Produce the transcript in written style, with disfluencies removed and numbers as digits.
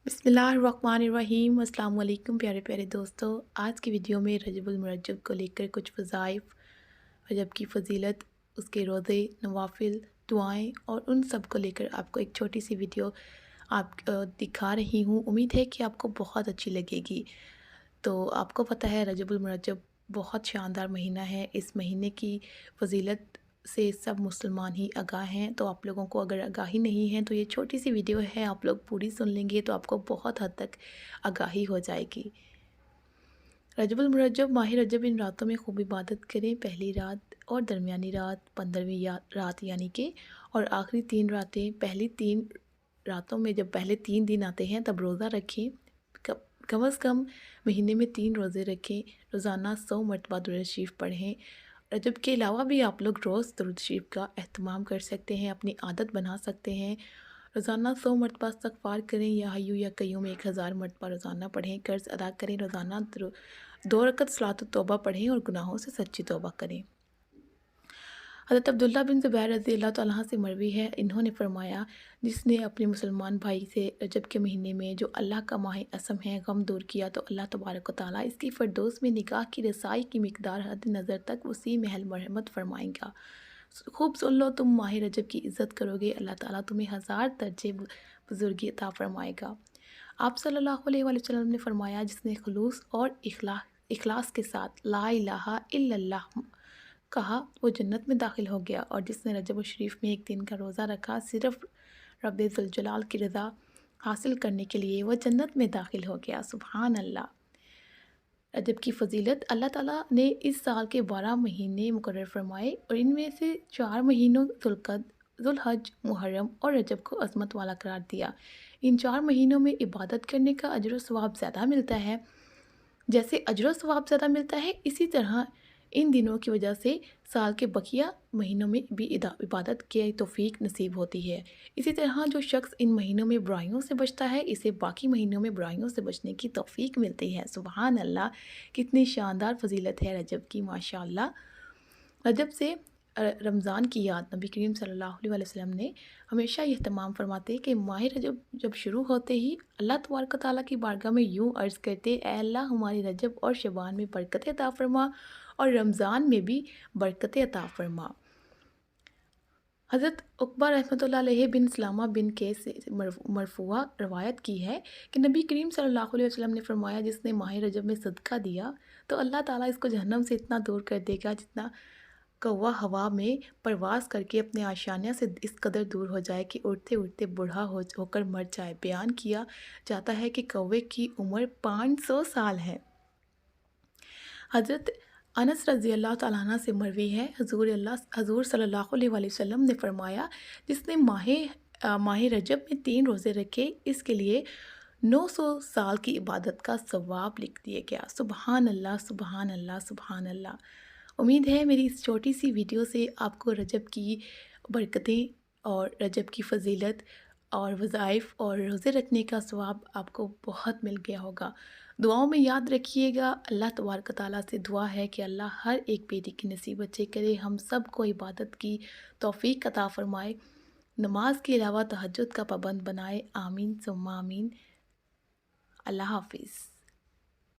بسم اللہ الرحمن الرحیم۔ السلام علیکم پیارے پیارے دوستو، آج کی ویڈیو میں رجب المرجب کو لے کر کچھ وظائف، رجب کی فضیلت، اس کے روزے، نوافل، دعائیں اور ان سب کو لے کر آپ کو ایک چھوٹی سی ویڈیو دکھا رہی ہوں۔ امید ہے کہ آپ کو بہت اچھی لگے گی۔ تو آپ کو پتہ ہے رجب المرجب بہت شاندار مہینہ ہے۔ اس مہینے کی فضیلت سے سب مسلمان ہی آگاہ ہیں، تو آپ لوگوں کو اگر آگاہی نہیں ہے تو یہ چھوٹی سی ویڈیو ہے، آپ لوگ پوری سن لیں گے تو آپ کو بہت حد تک آگاہی ہو جائے گی۔ رجب المرجب، ماہ رجب، ان راتوں میں خوب عبادت کریں۔ پہلی رات اور درمیانی رات، 15ویں رات یعنی کہ، اور آخری 3 راتیں۔ پہلی 3 راتوں میں جب پہلے 3 دن آتے ہیں تب روزہ رکھیں، کم از کم مہینے میں 3 روزے رکھیں۔ روزانہ 100 مرتبہ درود شریف پڑھیں۔ رجب کے علاوہ بھی آپ لوگ روز درود شریف کا اہتمام کر سکتے ہیں، اپنی عادت بنا سکتے ہیں۔ روزانہ 100 مرتبہ استغفار کریں، یا حیو یا قیوم 1000 مرتبہ روزانہ پڑھیں۔ قرض ادا کریں، روزانہ 2 رکعت صلاۃ التوبہ پڑھیں اور گناہوں سے سچی توبہ کریں۔ حضرت عبداللہ بن زبیر رضی اللہ تعالیٰ عنہ سے مروی ہے، انہوں نے فرمایا، جس نے اپنے مسلمان بھائی سے رجب کے مہینے میں جو اللہ کا ماہ عصم ہے غم دور کیا تو اللہ تبارک و تعالیٰ اس کی فردوس میں نگاہ کی رسائی کی مقدار حد نظر تک وسیع محل مرحمت فرمائیں گا۔ خوب سن لو، تم ماہ رجب کی عزت کرو گے، اللہ تعالیٰ تمہیں 1000 درجے بزرگی عطا فرمائے گا۔ آپ صلی اللہ علیہ وآلہ وسلم نے فرمایا، جس نے خلوص اور اخلاص کے ساتھ لا الہ الا اللہ کہا وہ جنت میں داخل ہو گیا، اور جس نے رجب الشریف میں ایک دن کا روزہ رکھا صرف رب ذوالجلال کی رضا حاصل کرنے کے لیے، وہ جنت میں داخل ہو گیا۔ سبحان اللہ۔ رجب کی فضیلت، اللہ تعالیٰ نے اس سال کے 12 مہینے مقرر فرمائے اور ان میں سے 4 مہینوں ذوالحج، محرم اور رجب کو عظمت والا قرار دیا۔ ان 4 مہینوں میں عبادت کرنے کا اجر و ثواب زیادہ ملتا ہے۔ جیسے اجر و ثواب زیادہ ملتا ہے، اسی طرح ان دنوں کی وجہ سے سال کے بقیہ مہینوں میں بھی عبادت کی توفیق نصیب ہوتی ہے۔ اسی طرح جو شخص ان مہینوں میں برائیوں سے بچتا ہے، اسے باقی مہینوں میں برائیوں سے بچنے کی توفیق ملتی ہے۔ سبحان اللہ، کتنی شاندار فضیلت ہے رجب کی، ماشاءاللہ۔ رجب سے رمضان کی یاد، نبی کریم صلی اللہ علیہ وسلم نے ہمیشہ یہ اہتمام فرماتے کہ ماہ رجب جب شروع ہوتے ہی اللہ تبارک و تعالیٰ کی بارگاہ میں یوں عرض کرتے، اے اللہ ہماری رجب اور شعبان میں برکت عطا فرما اور رمضان میں بھی برکت عطا فرما۔ حضرت عقبہ رحمۃ اللہ علیہ بن سلامہ بن قیس سے مرفوعہ روایت کی ہے کہ نبی کریم صلی اللہ علیہ وسلم نے فرمایا، جس نے ماہ رجب میں صدقہ دیا تو اللہ تعالیٰ اس کو جہنم سے اتنا دور کر دے گا جتنا کوا ہوا میں پرواز کر کے اپنے آشیانہ سے اس قدر دور ہو جائے کہ اڑتے اڑتے بوڑھا ہو کر مر جائے۔ بیان کیا جاتا ہے کہ کوے کی عمر 500 سال ہے۔ حضرت انس رضی اللہ تعالیٰ عنہ سے مروی ہے، حضور صلی اللہ علیہ وآلہ وسلم نے فرمایا، جس نے ماہ رجب میں 3 روزے رکھے، اس کے لیے 900 سال کی عبادت کا ثواب لکھ دیا گیا۔ سبحان اللہ، سبحان اللہ، سبحان اللہ۔ امید ہے میری اس چھوٹی سی ویڈیو سے آپ کو رجب کی برکتیں اور رجب کی فضیلت اور وظائف اور روزے رکھنے کا ثواب آپ کو بہت مل گیا ہوگا۔ دعاؤں میں یاد رکھیے گا، اللہ تبارک و تعالیٰ سے دعا ہے کہ اللہ ہر ایک بیٹی کی نصیب اچھے کرے، ہم سب کو عبادت کی توفیق عطا فرمائے، نماز کے علاوہ تہجد کا پابند بنائے، آمین ثم آمین۔ اللہ حافظ۔